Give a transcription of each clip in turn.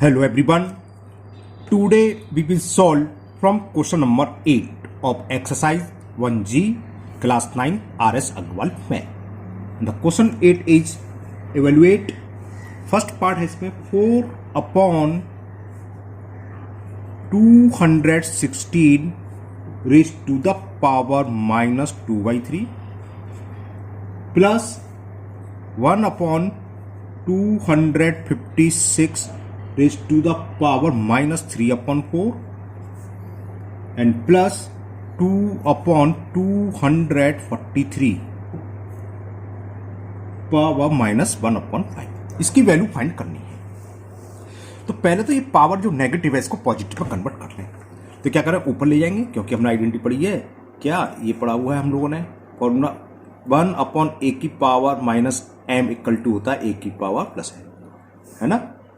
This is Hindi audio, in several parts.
Hello everyone. Today we will solve from question number 8 of exercise 1G class 9 RS Agrawal math. The question 8 is evaluate. First part है इसमें 4 upon 216 raised to the power minus 2 by 3 plus 1 upon 256 raised to the power minus 3 upon 4 and plus 2 upon 243 power minus 1 upon 5। इसकी वैल्यू फाइंड करनी है। तो पहले तो ये पावर जो नेगेटिव है इसको पॉजिटिव में कन्वर्ट कर लें। तो क्या करें, ऊपर ले जाएंगे क्योंकि हमने आइडेंटिटी पढ़ी है। क्या ये पढ़ा हुआ है हम लोगों ने फॉर्मूला 1 अपॉन ए की power minus m equal to होता है ए की पावर प्लस है ना।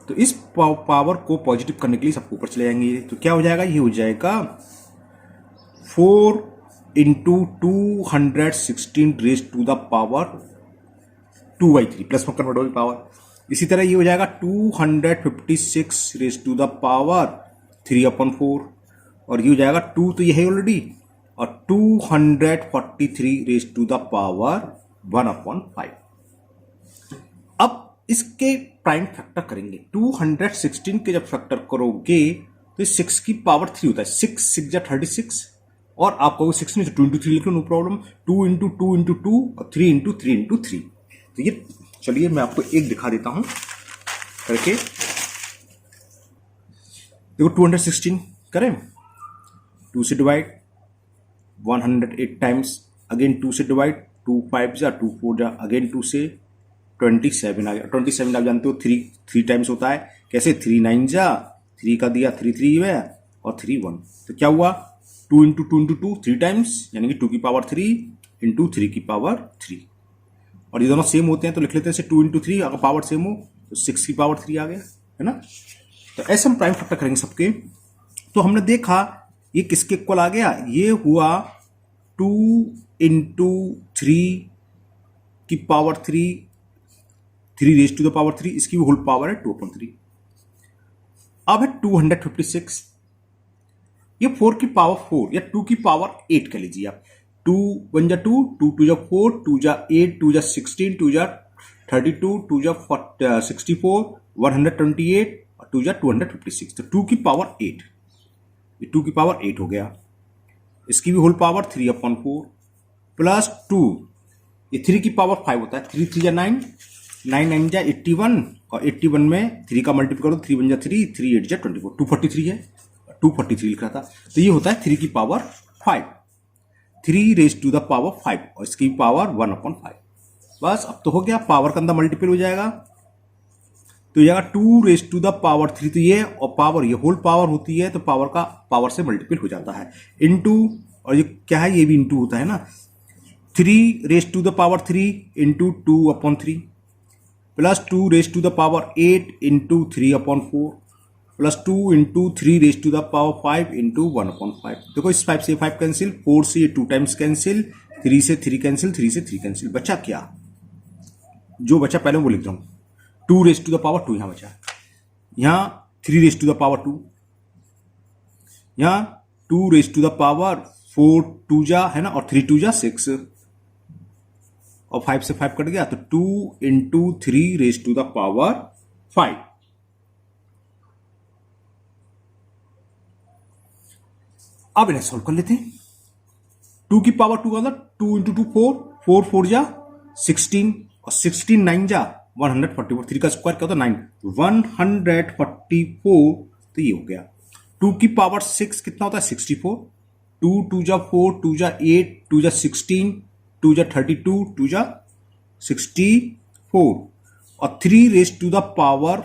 तो इस पावर को पॉजिटिव करने के लिए सबको ऊपर चले जाएंगे। तो क्या हो जाएगा, ये हो जाएगा 4 into 216 raise to the power 2 by 3 plus में कन्वर्ट होगी पावर। इसी तरह ये हो जाएगा 256 raise to the power 3 upon 4 और ये हो जाएगा 2 तो ये है ऑलरेडी और 243 raise to the power 1 upon 5। अब इसके प्राइम फैक्टर करेंगे। 216 के जब फैक्टर करोगे तो 6 की पावर 3 होता है। 6 6 जा 36 और आप कहोगे 6 नहीं तो 2 इंटू 3 लिख लो, नो प्रॉब्लम। 2 इंटू 2 इंटू 2 और 3 इंटू 3 इंटू 3। तो ये चलिए मैं आपको एक दिखा देता हूं करके। देखो 216 करें, 2 से डिवाइड 108 टाइम्स, अगेन 2 से डिवाइड, 2 5 जा 2 4 जा, अगेन 2 से 27 आ गया। 27 आप जानते हो 3 टाइम्स होता है। कैसे, 3 9 जा 3 का दिया 3 3 है और 3 1। तो क्या हुआ, 2 इंटू 2 इंटू 2 3 टाइम्स यानी कि 2 की पावर 3 इंटू 3 की पावर 3। और ये दोनों सेम होते हैं तो लिख लेते हैं 2 इंटू 3। अगर पावर सेम हो तो 6 की पावर 3 आ गया, है ना। तो ऐसे हम प्राइम फैक्टर करेंगे सबके। तो हमने देखा ये किसके इक्वल आ गया, ये हुआ 2 इंटू 3 की power 3 raise to the power 3, इसकी भी होल पावर है 2/3। अब है 256, ये 4 की पावर 4 या 2 की पावर 8 कह लीजिए आप। 2 1 जा 2, 2 2 जा 4, 2 जा 8, 2 जा 16, 2 जा 32, 2 जा 64, 128 और 2 जा 256। तो 2 की पावर 8, ये 2 की पावर 8 हो गया। इसकी भी होल पावर 3/4 प्लस 2, ये 3 की पावर 5 होता है। 3 3 जा 9, 9 9 जा 81 और 81 में 3 का मल्टीपल करो, 3 1 जा 3, 3 8 जा 24, 243 है, 243 लिख रहा था। तो ये होता है 3 की power 5, 3 raise to the power 5 और इसकी पावर 1/5। बस अब तो हो गया, पावर का अंदर मल्टीपल हो जाएगा तो ये 2 रेज टू द पावर 3। तो ये और पावर ये होल पावर होती है तो पावर का पावर से मल्टीपल हो जाता है इनटू, और ये क्या है, ये भी इनटू होता है ना। 3 raise to the power 3 into 2/3 plus 2 raise to the power 8 into 3/4 plus 2 into 3 raise to the power 5 into 1/5। देखो इस 5 से 5 कैंसिल, 4 से ये 2 टाइम्स कैंसिल, 3 से 3 कैंसिल, 3 से 3 कैंसिल। बचा क्या, जो बचा पहले वो लिख रहा हूं। 2 रेज टू द पावर 2 यहां बचा, यहां 3 रेज टू द पावर 2, यहां 2 रेज टू द पावर 4 2 जा है ना और 3 2 जा 6 और 5 से 5 कट गया तो 2 into 3 raise to the power 5। अब इन्हें सोल्व कर लेते हैं। 2 की पावर 2 का मतलब 2 इंटू 2 4, 4 4 जा 16 और 16 9 जा 144, 3 का स्क्वायर क्या होता है 9, 144। तो ये हो गया। 2 की पावर 6 कितना होता है 64, 2 2 जा 4, 2 जा 8, 2 जा 16, 2 जा 32, 2 जा 64 और 3 raise to the power,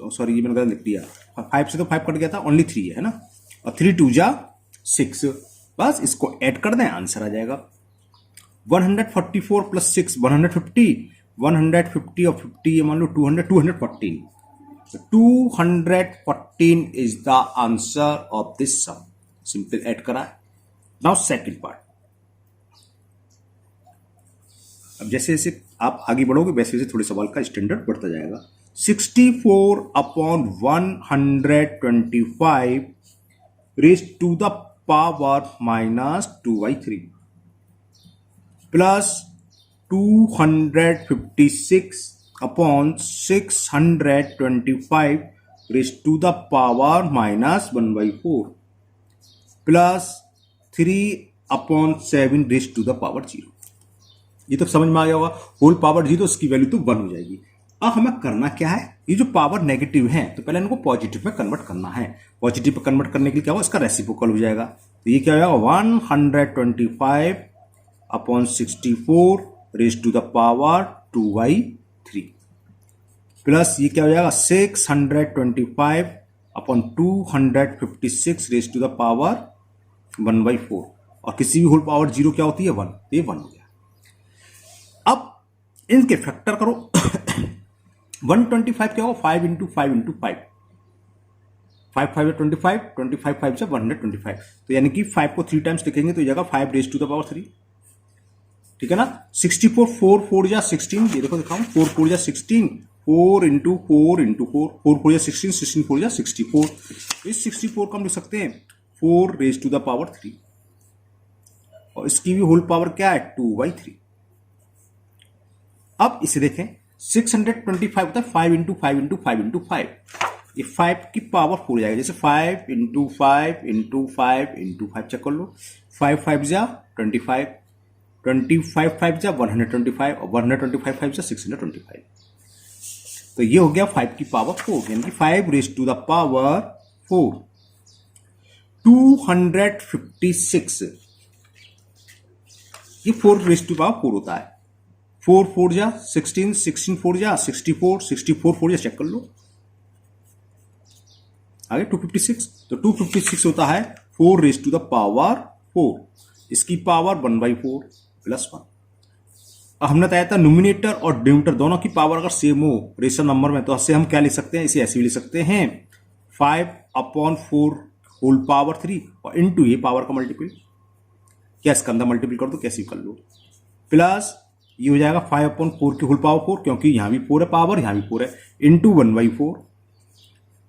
sorry ये मैंने गलत लिख दिया, 5 से तो 5 कट गया था, ओनली 3 है ना, और 3 2 जा 6। बस इसको ऐड कर दें, आंसर आ जाएगा 144 प्लस 6 150, 150 और 50 ये मान लो 200, 214। 214 is the answer of this sum. Simple add करा। Now second part. अब जैसे जैसे आप आगे बढ़ोगे वैसे वैसे थोड़े सवाल का स्टैंडर्ड बढ़ता जाएगा। 64 upon 125 raised to the power minus 2/3 plus 256 upon 625 raised to the power minus 1/4 plus 3 upon 7 raised to the power 0। ये तो समझ में आ गया होगा। होल पावर 0, इसकी वैल्यू तो 1 हो जाएगी। अब हमें करना क्या है, ये जो पावर नेगेटिव है तो पहले इनको पॉजिटिव में कन्वर्ट करना है। पॉजिटिव में कन्वर्ट करने के लिए क्या होगा, इसका रेसिप्रोकल हो जाएगा। तो ये क्या हो जाएगा 125 upon 64 raise to the power 2/3 plus ये क्या हो जाएगा 625 upon 256 raise to the power 1/4 और किसी भी होल पावर 0 क्या होती है 1, तो ये 1 हो गया। अब इनके फैक्टर करो 125 क्या होगा 5 इंटू 5 इंटू 5, 5 5 25, 25 5 से 125, तो यानी कि 5 को 3 टाइम्स लिखेंगे तो जाएगा 5 रेज टू द पावर 3, ठीक है ना। 64 4 4 जा 16, ये देखो दिखाऊं 4 4 जा 16, 4 इंटू 4 इंटू 4, 4 4 जा 16, 16 4 जा 64, तो इस 64 को हम लिख सकते हैं 4 रेज टू द पावर 3 और इसकी भी होल पावर क्या है 2/3। अब इसे देखें 625 होता है 5 इंटू 5 इंटू 5 इंटू 5, ये 5 की पावर 4 जाएगा, जैसे 5 इंटू 5 इंटू 5 इंटू 5 चेक कर लो, 5 5 जा 25, 25 5 जा 125 और 125 5 जा 625, तो ये हो गया 5 की पावर 4, यानी कि 5 रेज टू द पावर 4। 256 ये 4 रेज टू पावर 4 होता है, 4 4 जा 16, 16 4 जा 64, 64 4 जा चेक कर लो, आगे 256, तो 256 होता है 4 रेज टू द पावर 4, इसकी पावर 1/4 प्लस 1। अब हमने बताया था न्यूमिनेटर और डिनोमिनेटर दोनों की पावर अगर सेम हो रेशनल नंबर में तो इससे हम क्या लिख सकते हैं, इसे ऐसे भी लिख सकते हैं 5 अपॉन 4 होल पावर 3 और इंटू ये पावर का मल्टीपल, क्या इसका अंदर मल्टीपल कर दो कैसे भी कर लो, प्लस ये हो जाएगा 5 अपॉन 4 की होल पावर 4, क्योंकि यहां भी 4 है पावर, यहां भी 4 है, इंटू 1/4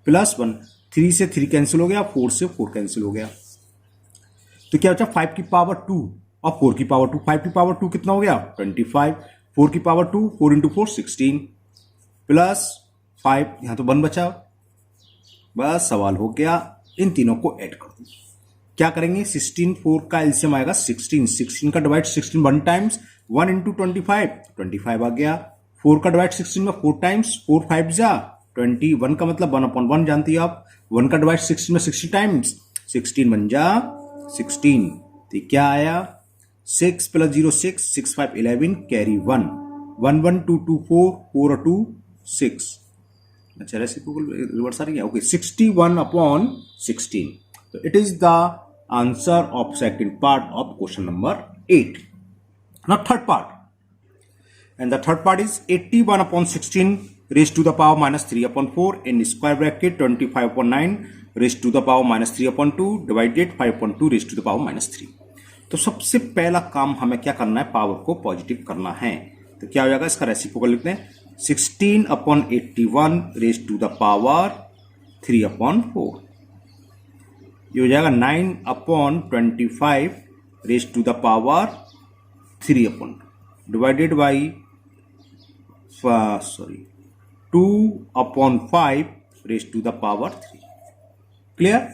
प्लस 1, 3 से 3 कैंसिल हो गया, 4 से 4 कैंसिल हो गया, तो क्या बचा 5 की पावर 2 और 4 की पावर 2, 5 की पावर 2 कितना हो गया 25, 4 की पावर 2, 4 इंटू 4 16 प्लस 5, यहां तो 1 बचा, बस सवाल हो गया। इन तीनों को ऐड कर दो, क्या करेंगे 16 4 का एलसीएम आएगा 16, 16 का डिवाइड 16 1 टाइम्स, 1 इंटू 25 25 आ गया, 4 का डिवाइड 16 में 4 टाइम्स, 4 5 जा 20, 1 का मतलब 1/1 जानती है आप, 1 का डिवाइड 16 में 60 टाइम्स, 16 1 जा 16, तो क्या आया 6 प्लस 0 6, 6 5 11 कैरी 1, 1 1 2 2 4, 4 और 2 6, अच्छा रेसिप्रोकल रिवर्स आ रही है, ओके 61 अपॉन 16, तो it is the answer of second part of question number 8। Now third part, and the third part is 81 upon 16 raised to the power minus 3 upon 4 in square bracket 25 upon 9 raised to the power minus 3 upon 2 divided 5 upon 2 raised to the power minus 3। तो सबसे पहला काम हमें क्या करना है, पावर को पॉजिटिव करना है, तो क्या हो जाएगा इसका रेसिप्रोकल लिखते हैं 16 upon 81 raised to the power 3 upon 4, ये हो जाएगा 9 upon 25 raised to the power 3 upon divided by 2 upon 5 raised to the power 3। Clear.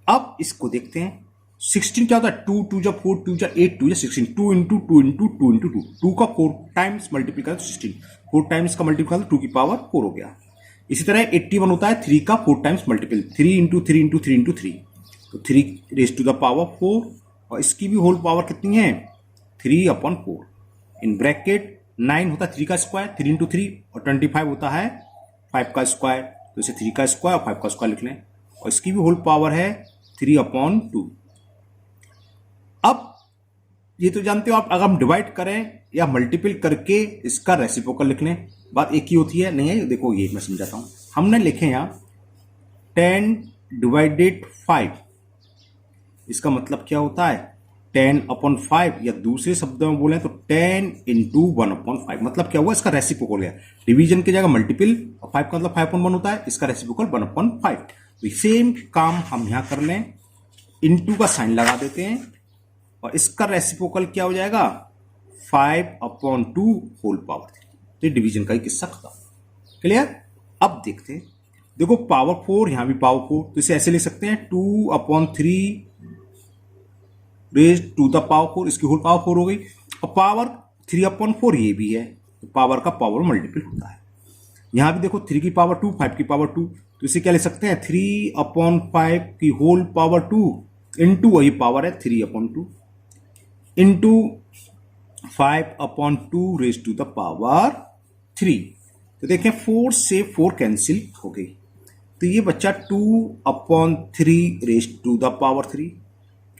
अब इसको देखते हैं 16 क्या होता है 2 2 जा 4 2 जा 8 2 जा 16, 2 इंटू 2 इंटू 2 इंटू 2, 2 का 4 टाइम्स मल्टीप्लाई करें तो 16, 4 टाइम्स का मल्टीप्लाई करें तो 2 की पावर 4 हो गया। इसी तरह 81 होता है 3 का 4 times multiple, 3 into 3 into 3 into 3, तो 3 रेज टू द पावर 4 और इसकी भी होल पावर कितनी है 3 अपॉन 4 इन ब्रैकेट 9 होता है 3 का स्क्वायर 3 इंटू 3 और 25 होता है 5 का स्क्वायर, तो इसे 3 का स्क्वायर और 5 का स्क्वायर लिख लें और इसकी भी होल पावर है 3 अपॉन 2। अब ये तो जानते हो आप, अगर हम डिवाइड करें या मल्टीपल करके इसका रेसिप्रोकल लिख लें बात एक ही होती है, नहीं है। देखो ये मैं समझाता हूं, हमने लिखे यहां 10 डिवाइडेड 5, इसका मतलब क्या होता है 10/5, या दूसरे शब्दों में बोले तो 10 इंटू 1/5। मतलब क्या हुआ, इसका रेसिप्रोकल है। डिवीजन की जगह मल्टीपल, और 5 का मतलब 5/1 होता है, इसका रेसिप्रोकल 1/5। तो सेम काम हम यहां कर लें, इंटू का साइन लगा देते हैं और इसका रेसिप्रोकल क्या हो जाएगा, 5/2 होल पावर 3। तो डिवीजन का ही किस्सा खत्म। क्लियर। अब देखते हैं, देखो पावर 4, यहां भी पावर 4, तो इसे ऐसे ले सकते हैं 2/3 रेज टू द पावर 4, इसकी होल पावर 4 हो गई। और पावर 3/4 ये भी है, तो पावर का पावर मल्टीपल होता है। यहां भी देखो 3 की पावर 2, 5 की पावर 2, तो इसे क्या ले सकते हैं 3/5 की होल पावर 2 इंटू वही पावर है 3/2 into 5/2 raise to the power 3। तो देखें 4 से 4 कैंसिल हो गई, तो ये बच्चा 2/3 रेज टू द पावर 3,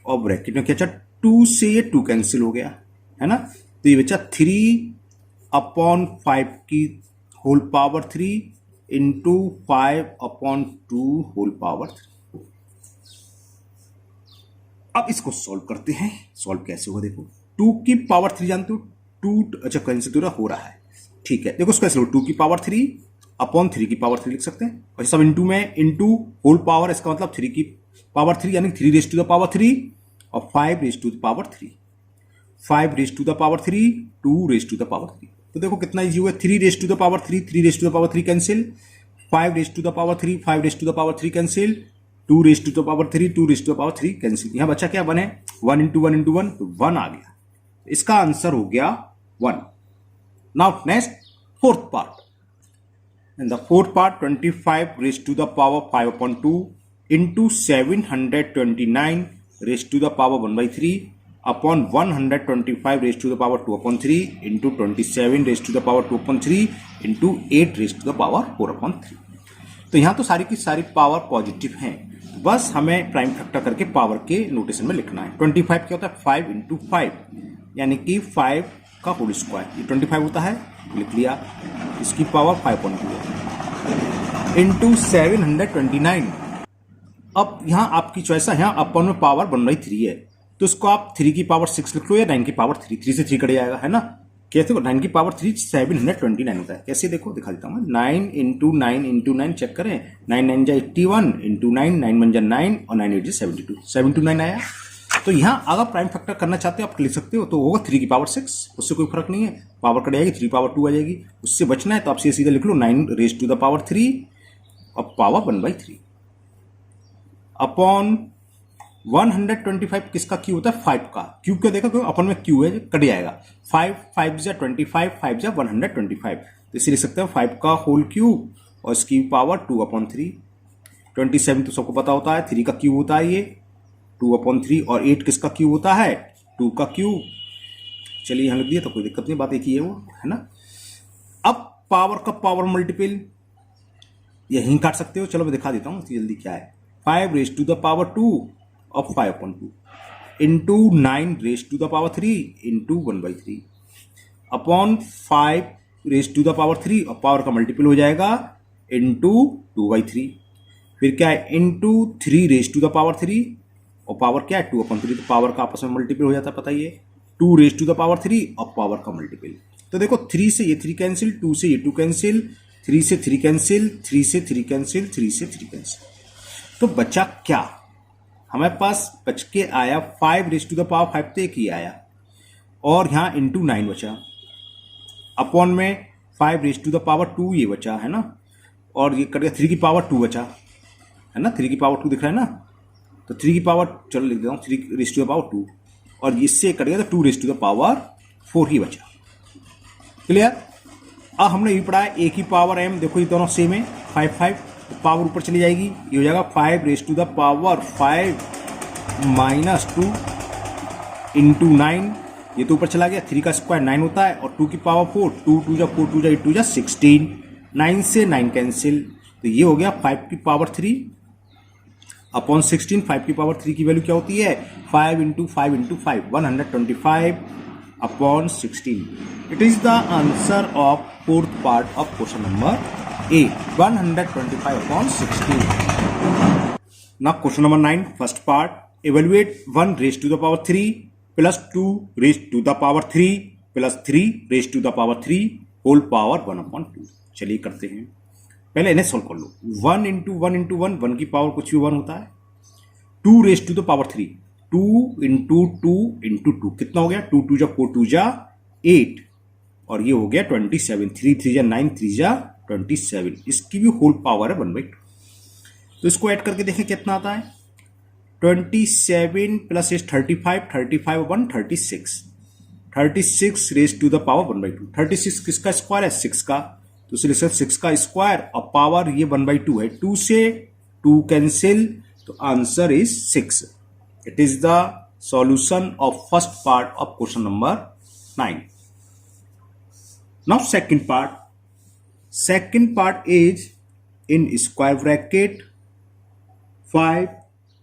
और ब्रैकेट में क्या बचा, 2 से ये 2 कैंसिल हो गया है ना, तो ये बचा 3/5 की whole power 3 into 5/2 whole power 3। अब इसको सॉल्व करते हैं। सॉल्व कैसे होगा, देखो 2 की पावर 3 जानते हो, 2, अच्छा कैंसिल तो हो रहा है, ठीक है। देखो इसको कैसे लो, 2 की पावर 3/3 की पावर 3 लिख सकते हैं, और सब इंटू में, इंटू होल पावर, इसका मतलब 3 की पावर 3 यानी 3 रेज टू द पावर 3 और 5 raise to the power 3, 5 raise to the power 3, 2 raise to the power 3। तो देखो कितना इजी हुआ, 3 raise to the power 3, 3 raise to the power 3 cancel, 5 raise to the power 3, 5 raise to the power 3 cancel, 2 raise to the power 3, 2 raise to the power 3 cancel. यहां बचा क्या, 1 है, 1 इंटू 1 इंटू 1, तो 1 आ गया। इसका आंसर हो गया 1। Now next fourth part. In the fourth part, 25 raised to the power 5/2 into 729 raised to the power 1/3 upon 125 raised to the power 2/3 into 27 raised to the power 2/3 into 8 raised to the power 4/3। तो यहाँ तो सारी की सारी पावर पॉजिटिव हैं, बस हमें प्राइम फैक्टर करके पावर के नोटेशन में लिखना है। 25 क्या होता है, 5 इंटू 5, यानी कि 5 का होल स्क्वायर, ये 25 होता है, लिख लिया। इसकी पावर 5/2 इंटू 729। अब यहां आपकी चॉइस है, यहां अपन में पावर 1/3 है, तो इसको आप 3 की पावर 6 लिख लो या 9 की पावर 3, 3 से 3 कट जाएगा है ना। कैसे, 9 की पावर 3 729 होता है। कैसे देखो, दिखा देता हूं, 9 इंटू 9 इंटू 9 चेक करें, 9 9 जा 81 इंटू 9, 9 1 जा 9 और 9 8 जा 72, 729 आया। तो यहां अगर प्राइम फैक्टर करना चाहते हो आप लिख सकते हो, तो होगा 3 की पावर 6, उससे कोई फर्क नहीं है, पावर कट जाएगी, 3 पावर 2 आ जाएगी। उससे बचना है तो आप सीधे लिख लो 9 रेज टू द पावर 3 और पावर 1/3 अपॉन 125। किसका क्यू होता है, 5 का। क्यू क्यों देखा, क्यों अपन में क्यू है, कट जाएगा। 5 5 जा 25, 5 जा 125, तो इसे लिख सकते हैं 5 का होल क्यूब और इसकी पावर 2/3। 27 तो सबको पता होता है, 3 का क्यूब होता है ये 2/3, और 8 किसका क्यूब होता है, 2 का क्यूब। चलिए यहां लिख दिया तो कोई दिक्कत नहीं, बात एक ही है वो, है ना। अब पावर का पावर मल्टीपल यहीं काट सकते हो, चलो मैं दिखा देता हूं जल्दी क्या है। 5 रेज टू द पावर 2 और 5/2 into 9 raise to the power 3 into 1/3 upon 5 raise to the power 3, और पावर का मल्टीपल हो जाएगा इंटू 2/3। फिर क्या है, into 3 raise to the power 3, और पावर क्या है 2/3, तो पावर का आपस में मल्टीपल हो जाता है, पता ही है। 2 रेज टू द पावर 3 और पावर का मल्टीपल। तो देखो 3 से ये 3 कैंसिल, 2 से ये 2 कैंसिल, 3 से 3 कैंसिल, 3 से 3 कैंसिल, 3 से 3 कैंसिल। तो बचा क्या, हमारे पास बच के आया 5 रेज टू द पावर 5, तो एक ही आया, और यहां इंटू 9 बचा, अपॉन में 5 रेज टू द पावर 2 ये बचा है ना, और ये कट गया 3 की पावर 2 बचा है ना, 3 की पावर 2 दिख रहा है ना, तो 3 की पावर, चलो लिख देता हूँ 3 रेज टू द पावर 2, और इससे कट गया तो 2 रेज टू द पावर 4 ही बचा। क्लियर। अब हमने ये पढ़ा है ए की पावर एम, देखो ये दोनों सेम है, 5 5, तो पावर ऊपर चली जाएगी, ये हो जाएगा 5 raise to the power 5 minus 2 into 9, ये तो ऊपर चला गया, 3 का स्क्वायर 9 होता है, और 2 की पावर 4, 2 2 जा 4 2 जा 8 2 जा 16, 9 से 9 कैंसिल, तो ये हो गया 5 की पावर 3 अपॉन 16। 5 की पावर 3 की वैल्यू क्या होती है, 5 into 5 into 5, 125 upon 16। It is the answer of fourth part of question number A, 125 upon 16। Now question number 9 first part, evaluate 1 raised to the power 3 plus 2 raise to the power 3 plus 3 raise to the power 3 whole power 1/2। चलिए करते हैं, पहले इन्हें सोल्व कर लो। 1 इंटू 1 इंटू 1, 1 की पावर कुछ भी 1 होता है। 2 raise to the power 3, 2 into 2 into 2 कितना हो गया? 2 2 जा 4 2 जा 8 और ये हो गया 27। 3 3 जा 9 3 जा 27। इसकी भी होल पावर है 1/2। तो इसको ऐड करके देखें कितना आता है। 27 plus 35, 35 1 36, 36 raise to the power 1/2। 36 किसका स्क्वायर है? 6 का, तो इसलिए 6 का स्क्वायर और पावर ये 1/2 है। 2 से 2 कैंसिल, तो answer is 6। It is the solution of first part of question number 9। Now second part. Second part is in square bracket 5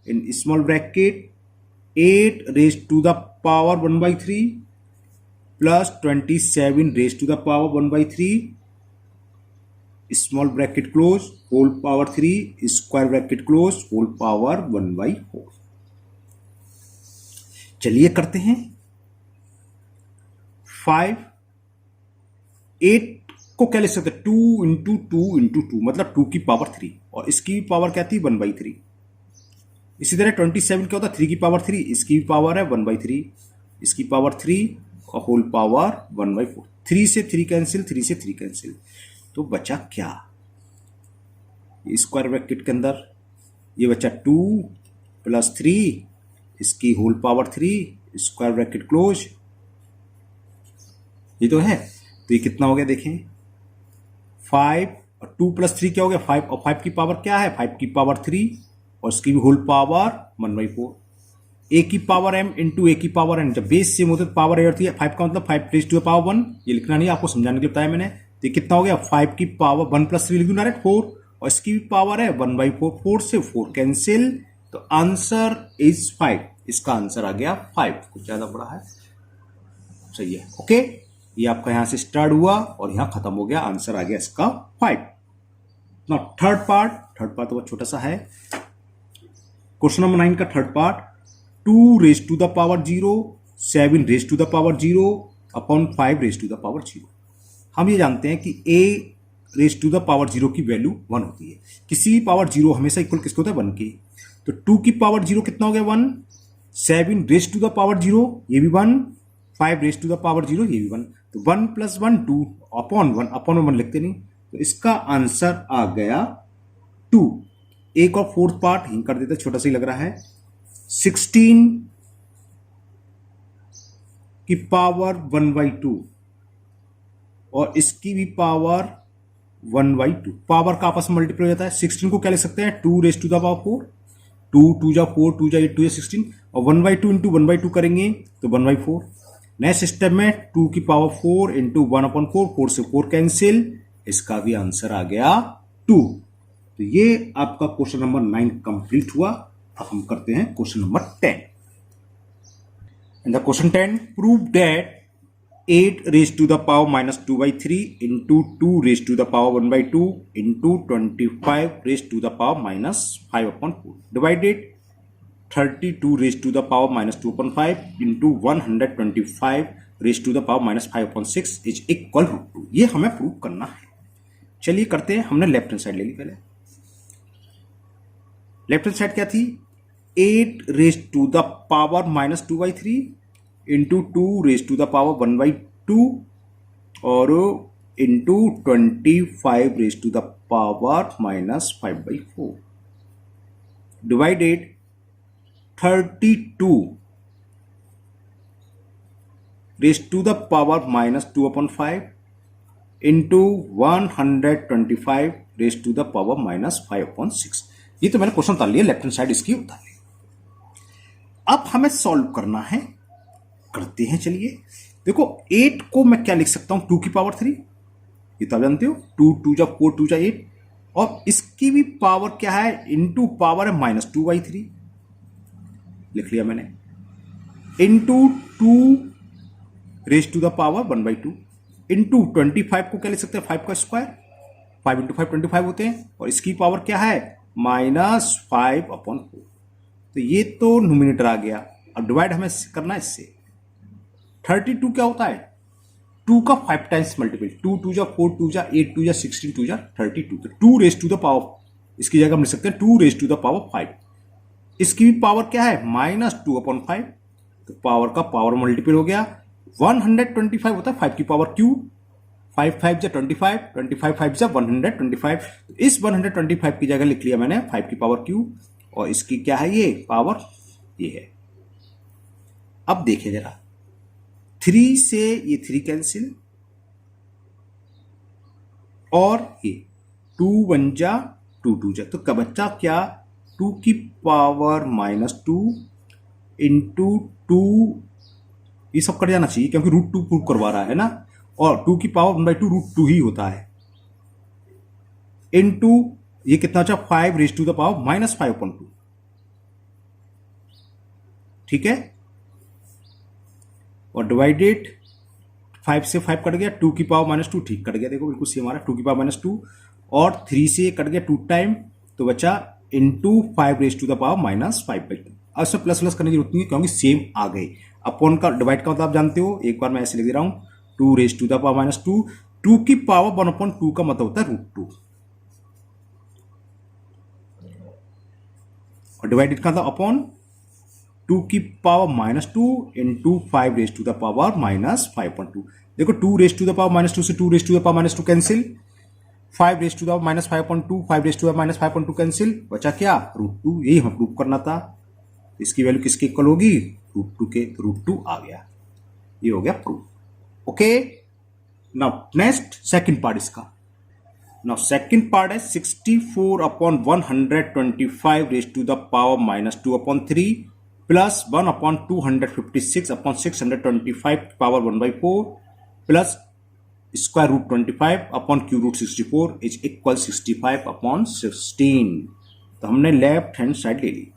in small bracket 8 raised to the power 1/3 plus 27 raised to the power 1/3 small bracket close whole power 3 square bracket close whole power 1/4। चलिए करते हैं। 5 8 को क्या लिख सकते हैं? 2 इंटू 2 इंटू 2 मतलब 2 की पावर 3 और इसकी पावर क्या थी? 1/3। इसी तरह 27 क्या होता है? 3 की पावर 3, इसकी पावर है 1/3, इसकी पावर 3 और होल पावर 1/4। 3 से 3 कैंसिल, 3 से 3 कैंसिल, तो बचा क्या? स्क्वायर ब्रैकेट के अंदर ये बचा 2 प्लस 3, इसकी whole power 3 square bracket close. ये तो है, तो ये कितना हो गया देखें? 5 और 2 प्लस 3 क्या हो गया? 5 और 5 की पावर क्या है? 5 की पावर 3 और इसकी भी होल पावर 1/4। ए की पावर m इंटू ए की पावर n, जब बेस सेम होते तो पावर ए होती है। 5 का मतलब 5 रेज़ टू द पावर 1, ये लिखना नहीं, आपको समझाने के लिए बताया मैंने। तो ये कितना हो गया? 5 की पावर 1 प्लस 3 लिख दूं डायरेक्ट 4 और इसकी भी पावर है 1/4। 4 से 4 कैंसिल, तो आंसर इज 5। इसका आंसर आ गया 5। कुछ ज्यादा बड़ा है, सही है। ओके, ये आपका यहां से स्टार्ट हुआ और यहां खत्म हो गया। आंसर आ गया इसका 5। Now third part. Third part तो बहुत छोटा सा है। क्वेश्चन नंबर 9 का third part. 2 raise to the power 0, 7 raise to the power 0 upon 5 raise to the power 0। हम ये जानते हैं कि a raise to the power 0 की वैल्यू 1 होती है। किसी भी पावर 0 हमेशा इक्वल किसको होता है? 1 के। तो 2 की पावर 0 कितना हो गया? 1। 7 रेज टू द पावर 0, ये भी 1। 5 रेज टू द पावर 0, ये भी 1। तो 1 प्लस 1 2 अपॉन 1, अपॉन 1 लिखते नहीं, तो इसका आंसर आ गया 2। एक और फोर्थ पार्ट ही कर देते, छोटा सा ही लग रहा है। 16 की पावर 1/2 और इसकी भी पावर 1/2। पावर का आपस में मल्टीप्लाई हो जाता है। 16 को क्या लिख सकते हैं? 2 रेज टू द पावर 4, 2 2 जा 4, 2 जा 8, 2 जा 16 और 1/2 इंटू 1/2 करेंगे तो 1/4। नेक्स्ट स्टेप में 2 की पावर 4 इंटू 1/4, 4 से 4 कैंसिल, इसका भी आंसर आ गया 2। तो ये आपका क्वेश्चन नंबर 9 कंप्लीट हुआ। अब हम करते हैं question number 10। In the question 10, prove that 8 raise to the power -2/3 into 2 raise to the power 1/2 into 25 raise to the power -5/4 divided 32 raise to the power -2/5 into 125 raise to the power -5/6 is equal to. ये हमें प्रूव करना है। चलिए करते हैं। हमने लेफ्ट हैंड साइड ले ली। पहले लेफ्ट हैंड साइड क्या थी? 8 raise to the power -2/3 into 2 raise to the power 1/2 और into 25 raise to the power -5/4 divided 32 raise to the power -2/5 into 125 raise to the power -5/6। ये तो मैंने क्वेश्चन उतार लिया, लेफ्ट हैंड साइड इसकी उतार ली। अब हमें सॉल्व करना है, करते हैं। चलिए देखो, 8 को मैं क्या लिख सकता हूं? 2 की पावर 3, ये तो आप जानते हो। 2 2 जा 4, 2 जा 8 और इसकी भी पावर क्या है? इंटू पावर है -2/3, लिख लिया मैंने। Into 2 raise to the power 1/2 into 25 को क्या लिख सकते हैं? 5 का स्क्वायर। 5 इंटू 5 25 होते हैं और इसकी पावर क्या है? -5/4। तो ये तो न्यूमिनेटर आ गया। अब डिवाइड हमें करना है इससे। 32 क्या होता है? 2 का 5 टाइम्स मल्टीपल, 2 2 जा 4 2 जा 8 2 जा 16 2 जा 32, तो 2 रेज टू द पावर, इसकी जगह हम लिख सकते हैं 2 रेज टू द पावर 5। इसकी भी पावर क्या है? -2/5, तो पावर का पावर मल्टीपल हो गया। 125 होता है 5 की पावर क्यूब, 5 5 जा 25, 25 5 जा 125, तो इस 125 की जगह लिख लिया मैंने 5 की पावर क्यूब, और इसकी क्या है ये पावर, ये है। अब देखिए जरा, 3 से ये 3 कैंसिल, और ये 2 1 जा 2 2 जा, तो बच्चा क्या, 2 की पावर -2 इंटू 2, ये सब कट जाना चाहिए क्योंकि √2 प्रूव करवा रहा है ना, और 2 की पावर 1/2 √2 ही होता है, इंटू ये कितना बचा, 5 रेज टू द पावर -5/2, ठीक है, और डिवाइडेड 5 से 5 कट गया, 2 की पावर -2, ठीक कट गया, देखो बिल्कुल सेम हमारा 2 की पावर -2, और 3 से कट गया 2 टाइम, तो बचा into 5 raise to the power -5/2। अब सब प्लस प्लस करने की जरूरत नहीं है क्योंकि सेम आ गए। अपॉन का डिवाइड का मतलब आप जानते हो, एक बार मैं ऐसे लिख दे रहा हूं, 2 रेज टू द पावर -2, 2 की पावर 1/2 का मतलब होता है √2, और डिवाइडेड का था अपॉन 2 की power -2 into 5 raise to the power -5/2। देखो 2 रेज टू द पावर -2 से 2 raise to the power -2 cancel, 5 raise to the power -5/2, 5 raise to the power -5/2 cancel, बचा क्या, √2, यही हमें प्रूव करना था। इसकी वैल्यू किसके इक्वल होगी, √2 के, √2 आ गया, ये हो गया prove. Okay, now next second part इसका। नाउ सेकंड पार्ट है 64/125 raise to the power -2/3 plus 1/256/625 power 1/4 plus square root 25/cube root 64 is equal 65/16। तो हमने लेफ्ट हैंड साइड ले ली,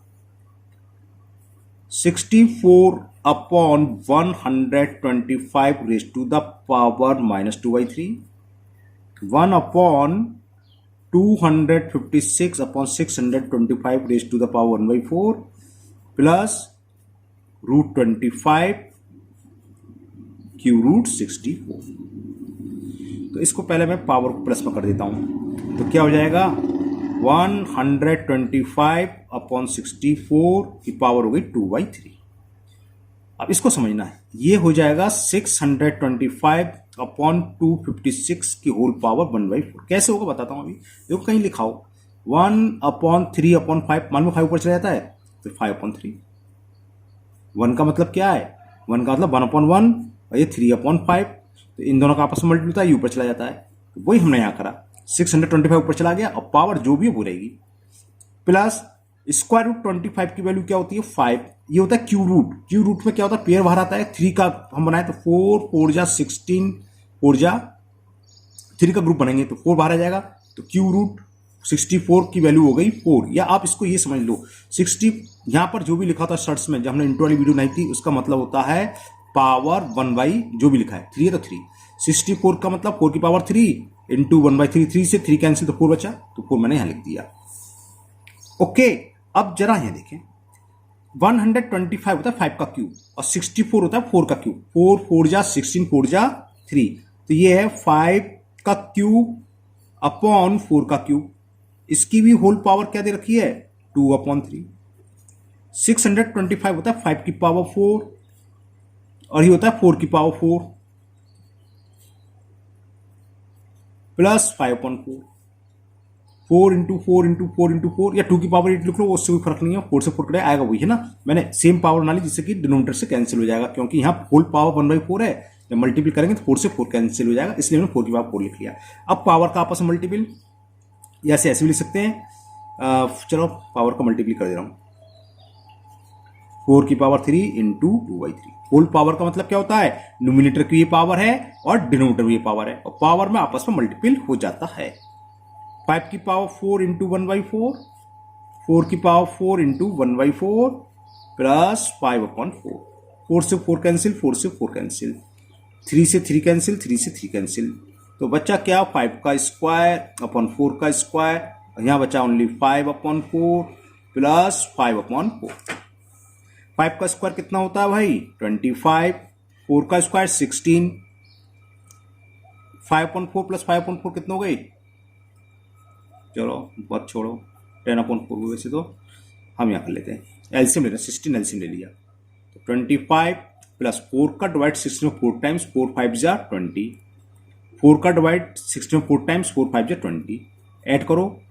64/125 raise to the power -2/3, 1/256/625 raise to the power 1/4 plus √25 cube√64। तो इसको पहले मैं पावर को प्लस में कर देता हूं, तो क्या हो जाएगा, 125/64 की पावर हो गई 2/3। अब इसको समझना है, ये हो जाएगा 625/256 की होल पावर 1/4। कैसे होगा बताता हूं अभी, देखो कहीं लिखा हो 1/3/5, मान लो 5 ऊपर चला जाता है तो 5/3, 1 का मतलब क्या है, 1 का मतलब 1/1, और ये 3/5, तो इन दोनों का आपस में मल्टीप्लाई होता है, ये ऊपर चला जाता है, तो वही हमने यहां करा, 625 ऊपर चला गया, और पावर जो भी है वो रहेगी, प्लस स्क्वायर रूट 25 की वैल्यू क्या होती है 5, ये होता है क्यूब रूट, क्यूब रूट में क्या होता है पेयर बाहर आता है, 3 का हम बनाए तो 4 4 जा 16, 4 जा 3 का ग्रुप बनेंगे तो 4 बाहर आ जाएगा, तो क्यूब रूट 64 की वैल्यू हो गई 4, या आप इसको ये समझ लो 60, यहां पर जो भी लिखा था शर्ट्स में, जब हमने इंट्रो वाली वीडियो नहीं थी, उसका मतलब होता है पावर 1 जो भी लिखा है, 3 है तो 3, 64 का मतलब 4 की पावर 3 इंटू 1/3, 3 से 3 कैंसिल तो 4 बचा, तो 4 मैंने यहां लिख दिया। ओके, अब जरा यहां देखें, 125 होता है 5 का क्यूब, और 64 होता है 4 का क्यूब, 4 4 जा 16, 4 जा 3, तो ये है 5 का क्यूब अपॉन 4 का क्यूब, इसकी भी होल पावर क्या दे रखी है 2/3। 625 होता है 5 की पावर 4, और ये होता है 4 की power 4 plus 5/4, 4 into 4 into 4 into 4, या 2 की पावर 8 लिख लो, उससे कोई फर्क नहीं है, 4 से 4 कटे आएगा वही है ना, मैंने सेम पावर बना ली जिससे कि डिनोमिनेटर से कैंसिल हो जाएगा, क्योंकि यहाँ होल पावर 1/4 है, जब मल्टीपल करेंगे तो 4 से 4 कैंसिल हो जाएगा, इसलिए मैंने 4 की पावर 4 लिख लिया। अब पावर का आपस में मल्टीपल, या ऐसे भी लिख सकते हैं, चलो पावर का मल्टीपल कर दे रहा हूं, 4 की पावर 3 इंटू 2/3। होल पावर का मतलब क्या होता है, न्यूमिनेटर की ये पावर है और डिनोमिनेटर की ये पावर है, और पावर में आपस में मल्टीपल हो जाता है। 5 की पावर 4 इंटू 1/4, 4 की पावर 4 इंटू 1/4 प्लस 5/4, 4 से 4 कैंसिल, 4 से 4 कैंसिल, 3 से 3 कैंसिल, 3 से 3 कैंसिल, तो बच्चा क्या 5 का स्क्वायर अपॉन 4 का स्क्वायर, यहां बचा ओनली 5/4 प्लस 5/4। 5 का स्क्वायर कितना होता है भाई 25, 4 का स्क्वायर 16, 5/4 प्लस 5/4 कितना हो गई, चलो बात छोड़ो, 10/4 हुई। वैसे तो हम यहाँ कर लेते हैं, एलसीएम ले रहे हैं, 16 एलसीएम ले लिया, तो 25 प्लस 4 का डिवाइड 16 में 4 टाइम्स, 4 5 जा 20, 4 का डिवाइड 16 में 4 टाइम्स, 4 5 जा 20, ऐड करो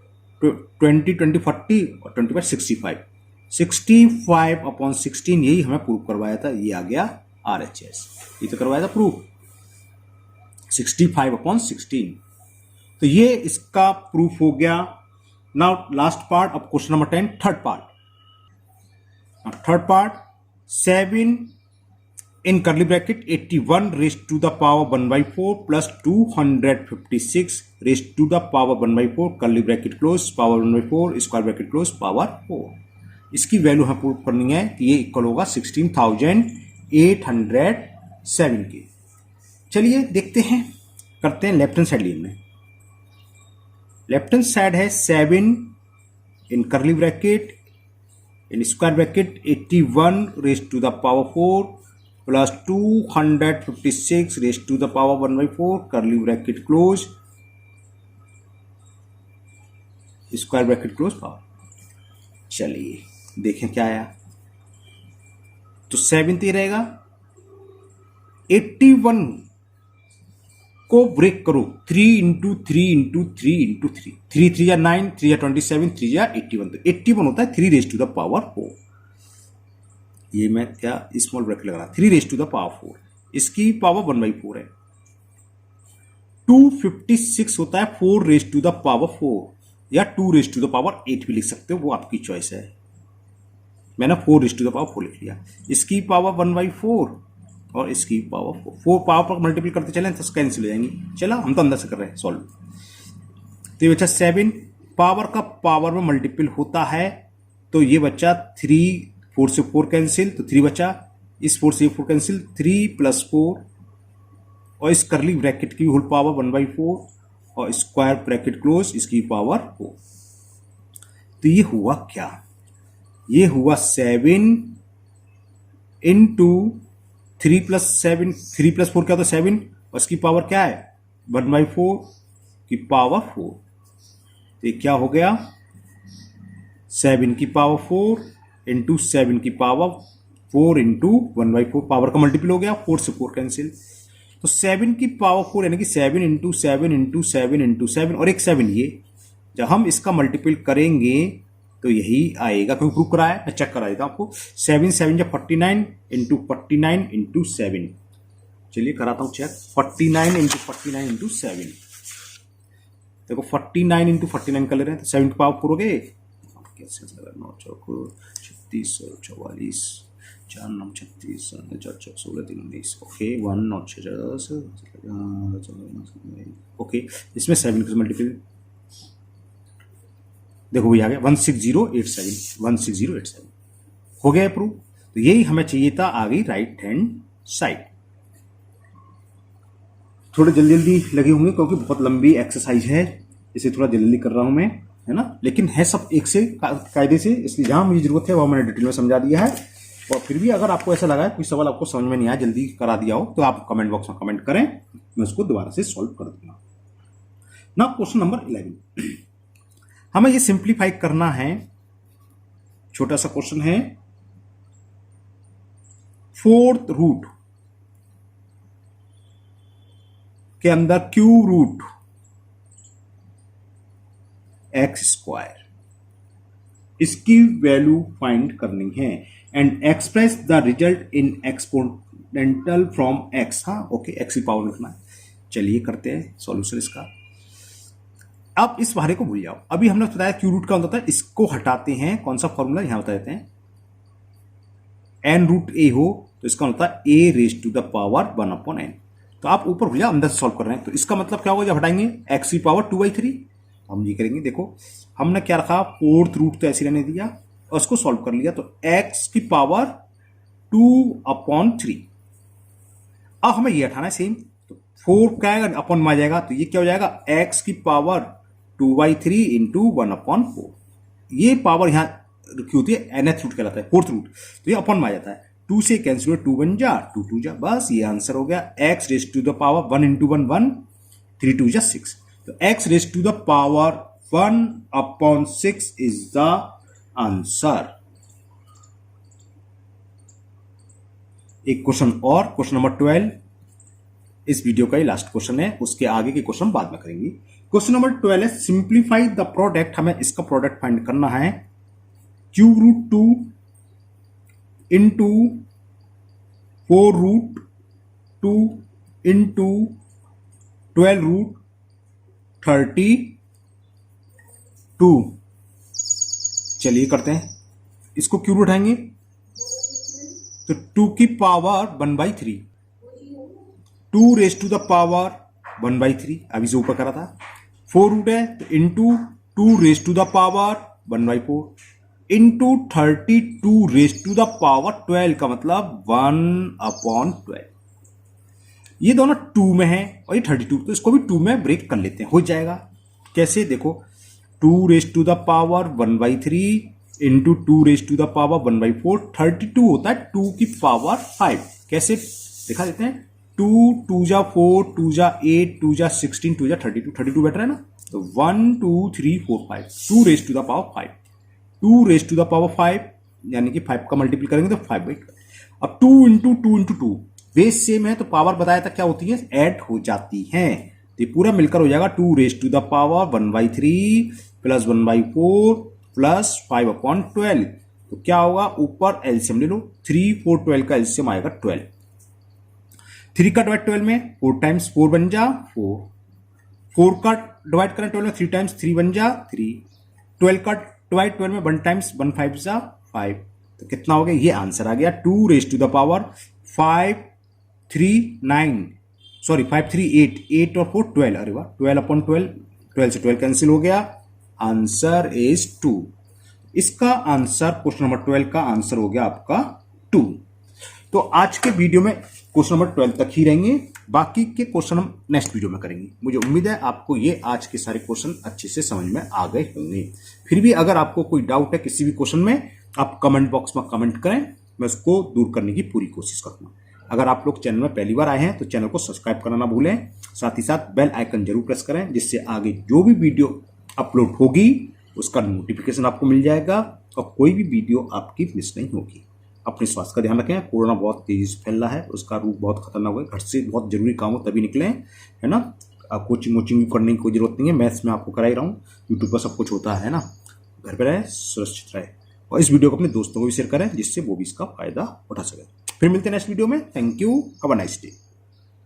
20 20 40 और 25 65, 65/16 यही हमें प्रूव करवाया था, ये आ गया RHS, ये तो करवाया था प्रूफ 65/16। तो ये इसका प्रूफ हो गया। Now last part of question number 10, third part. Third part, 7 in curly bracket 81 raised to the power 1/4 plus 256 raised to the power 1/4 curly bracket close power 1/4 square bracket close power 4। इसकी वैल्यू हमें प्रूव करनी है कि ये इक्वल होगा 16,807 के। चलिए देखते हैं, करते हैं लेफ्ट हैंड साइड लिए में। लेफ्ट हैंड साइड है 7 in curly bracket in square bracket 81 raised to the power 4 plus 256 raised to the power 1/4 curly bracket close square bracket close power। चलिए देखें क्या आया, तो 7 तो ये रहेगा, 81 को ब्रेक करो 3 इंटू 3 इंटू 3 इंटू 3, 3 3 या 9, 3 या 27, 3 या 81, तो 81 होता है 3 रेज टू द पावर 4। ये मैं क्या स्मॉल ब्रैकेट लगा रहा, 3 रेज टू द पावर 4, इसकी पावर 1/4 है। 256 होता है 4 रेज टू द पावर 4, या 2 रेज टू द पावर 8 भी लिख सकते हो, वो आपकी चॉइस है। मैंने 4 रेज टू द पावर 4 लिख लिया। इसकी पावर 1/4 और इसकी पावर 4 पावर पर मल्टीपल करते चलें तो कैंसिल हो जाएंगी। चलो हम तो अंदर से कर रहे हैं सॉल्व। तो ये बच्चा 7 पावर का पावर में मल्टीपल होता है, तो ये बच्चा 3, 4 से 4 कैंसिल, तो 3 बचा, इस 4 से 4 कैंसिल, 3 + 4 और इस करली ब्रैकेट की होल पावर 1/4 और स्क्वायर ब्रैकेट क्लोज इसकी पावर 4। तो ये हुआ क्या, ये हुआ 7 इंटू 3 + 7, 3 + 4 क्या होता है 7, और इसकी पावर क्या है 1/4 की पावर 4। तो ये क्या हो गया 7 की पावर 4 इंटू 7 की पावर 4 इंटू 1/4, पावर का मल्टीपल हो गया, 4 से 4 कैंसिल, तो 7 की पावर 4 यानी कि 7 इंटू 7 इंटू 7 इंटू 7 और एक 7 ये, जब हम इसका मल्टीपल करेंगे तो यही आएगा, क्योंकि प्रूव कराया, मैं चेक करा देता हूं आपको। 7 7 या 49 इंटू 49 इंटू 7, चलिए कराता हूं चेक, 49 इंटू 49 इंटू 7, देखो 49 इंटू 49 कर ले रहे हैं तो 7 की पावर 4 हो गए, कैसे 9 चौक 36 44 4 9 36 4 4 16 3 19, ओके 1 9 6 10 ओके, इसमें 7 का मल्टीपल देखो वही आ गया 16087, 16087 हो गया प्रूफ। तो यही हमें चाहिए था, आ गई राइट हैंड साइड। थोड़े जल्दी जल्दी लगे होंगे क्योंकि बहुत लंबी एक्सरसाइज है, इसे थोड़ा जल्दी कर रहा हूं मैं, है ना, लेकिन है सब एक से कायदे से, इसलिए जहां मुझे जरूरत है वह मैंने डिटेल में समझा दिया है। और फिर भी अगर आपको ऐसा लगा है कोई सवाल आपको समझ में नहीं आया, जल्दी करा दिया हो, तो आप कमेंट बॉक्स में कमेंट करें, मैं उसको दोबारा से सॉल्व कर दूंगा। ना क्वेश्चन नंबर 11, हमें ये सिंप्लीफाई करना है, छोटा सा क्वेश्चन है, 4th रूट के अंदर क्यूब रूट x², इसकी वैल्यू फाइंड करनी है and express the result in exponential from x। हाँ ओके, x की पावर लिखना है। चलिए करते हैं सॉल्यूशन इसका। अब इस बारे को भूल जाओ, अभी हमने बताया क्यू रूट का होता है, इसको हटाते हैं, कौन सा फॉर्मूला यहां बता देते हैं, n√a हो तो इसका होता है a raise to the power 1/n। तो आप ऊपर भूल जाओ, अंदर से सॉल्व कर रहे हैं, तो इसका मतलब क्या होगा जब हटाएंगे x की पावर 2/3, हम ये करेंगे, देखो हमने क्या रखा 4th रूट तो ऐसे रहने दिया और उसको सॉल्व कर लिया, तो x की पावर 2/3। अब हमें ये हटाना है सेम, तो 4 क्या आएगा अपॉन में आ जाएगा, तो ये क्या हो जाएगा x की पावर 2/3 इंटू 1/4, ये पावर यहां रखी होती है nth रूट कहलाता है, 4th रूट, तो ये अपॉन में आ जाता है 2 से कैंसिल हुआ, 2 1 जा 2 2 जा, बस ये आंसर हो गया। x raise to the power 1 into 1 1, 3 2 जा 6। तो x raise to the power 1/6 is the answer. एक क्वेश्चन और, क्वेश्चन नंबर 12 इस वीडियो का ही लास्ट क्वेश्चन है, उसके आगे के क्वेश्चन बाद में करेंगे। क्वेश्चन नंबर 12 है सिंप्लीफाई द प्रोडक्ट। हमें इसका प्रोडक्ट फाइंड करना है। Cube root 2 into 4 root 2 into 12 root 32। चलिए करते हैं, इसको क्यूब उठाएंगे तो 2 की power 1/3, 2 raise to the power 1/3, अभी से ऊपर करा था। 4 रूट है तो into 2 raise to the power 1/4 into 32 raise to the power 12 का मतलब 1/12। ये दोनों 2 में है और ये 32, तो इसको भी 2 में ब्रेक कर लेते हैं, हो जाएगा। कैसे देखो, 2 raise to the power 1/3 into 2 raise to the power 1/4, 32 होता है 2 की पावर 5। कैसे दिखा देते हैं, 2 2 जा 4, 2 जा 8, 2 जा 16, 2 जा 32, 32 बेटर है ना। तो 1 2 3 4 5, 2 raise to the power 5, 2 raise to the power 5 यानी कि 5 का मल्टीपल करेंगे तो 5/2। अब 2 इंटू 2 इंटू 2, बेस सेम है तो पावर बताया था क्या होती है, ऐड हो जाती है। तो ये पूरा मिलकर हो जाएगा 2 raise to the power 1/3 plus 1/4 plus 5/12। तो क्या होगा, ऊपर एलसीएम ले लो, 3 4 12 का एलसीएम आएगा 12। 3 का डिवाइड 12 में 4 टाइम्स 4 बन जा 4, 4 का डिवाइड करें 12 में 3 टाइम्स 3 बन जा 3, 12 का डिवाइड 12 में 1 टाइम्स 1 5 जा 5। तो कितना हो गया, ये आंसर आ गया 2 रेज टू द पावर 5 3 8, 8 और 4 12, अरे वाह 12/12, 12 से 12 कैंसिल हो गया, आंसर इज 2। इसका आंसर, क्वेश्चन नंबर 12 का आंसर हो गया आपका 2। तो आज के वीडियो में क्वेश्चन नंबर 12 तक ही रहेंगे, बाकी के क्वेश्चन हम नेक्स्ट वीडियो में करेंगे। मुझे उम्मीद है आपको ये आज के सारे क्वेश्चन अच्छे से समझ में आ गए होंगे। फिर भी अगर आपको कोई डाउट है किसी भी क्वेश्चन में, आप कमेंट बॉक्स में कमेंट करें, मैं उसको दूर करने की पूरी कोशिश करूंगा। अगर आप लोग चैनल में पहली बार आए हैं तो चैनल को सब्सक्राइब करना ना भूलें, साथ ही साथ बेल आइकन जरूर प्रेस करें, जिससे आगे जो भी वीडियो अपलोड होगी उसका नोटिफिकेशन आपको मिल जाएगा और कोई भी वीडियो आपकी मिस नहीं होगी। अपने स्वास्थ्य का ध्यान रखें, कोरोना बहुत तेजी से फैल रहा है, उसका रूप बहुत खतरनाक है। घर से बहुत जरूरी काम हो तभी निकले, है ना। कोचिंग वोचिंग करने की कोई जरूरत नहीं है, मैथ्स में आपको करा ही रहा हूँ, यूट्यूब पर सब कुछ होता है ना। घर पर रहे, सुरक्षित रहे और इस वीडियो को अपने दोस्तों को भी शेयर करें, जिससे वो भी इसका फायदा उठा सके। फिर मिलते हैं नेक्स्ट वीडियो में। Thank you, have a nice day.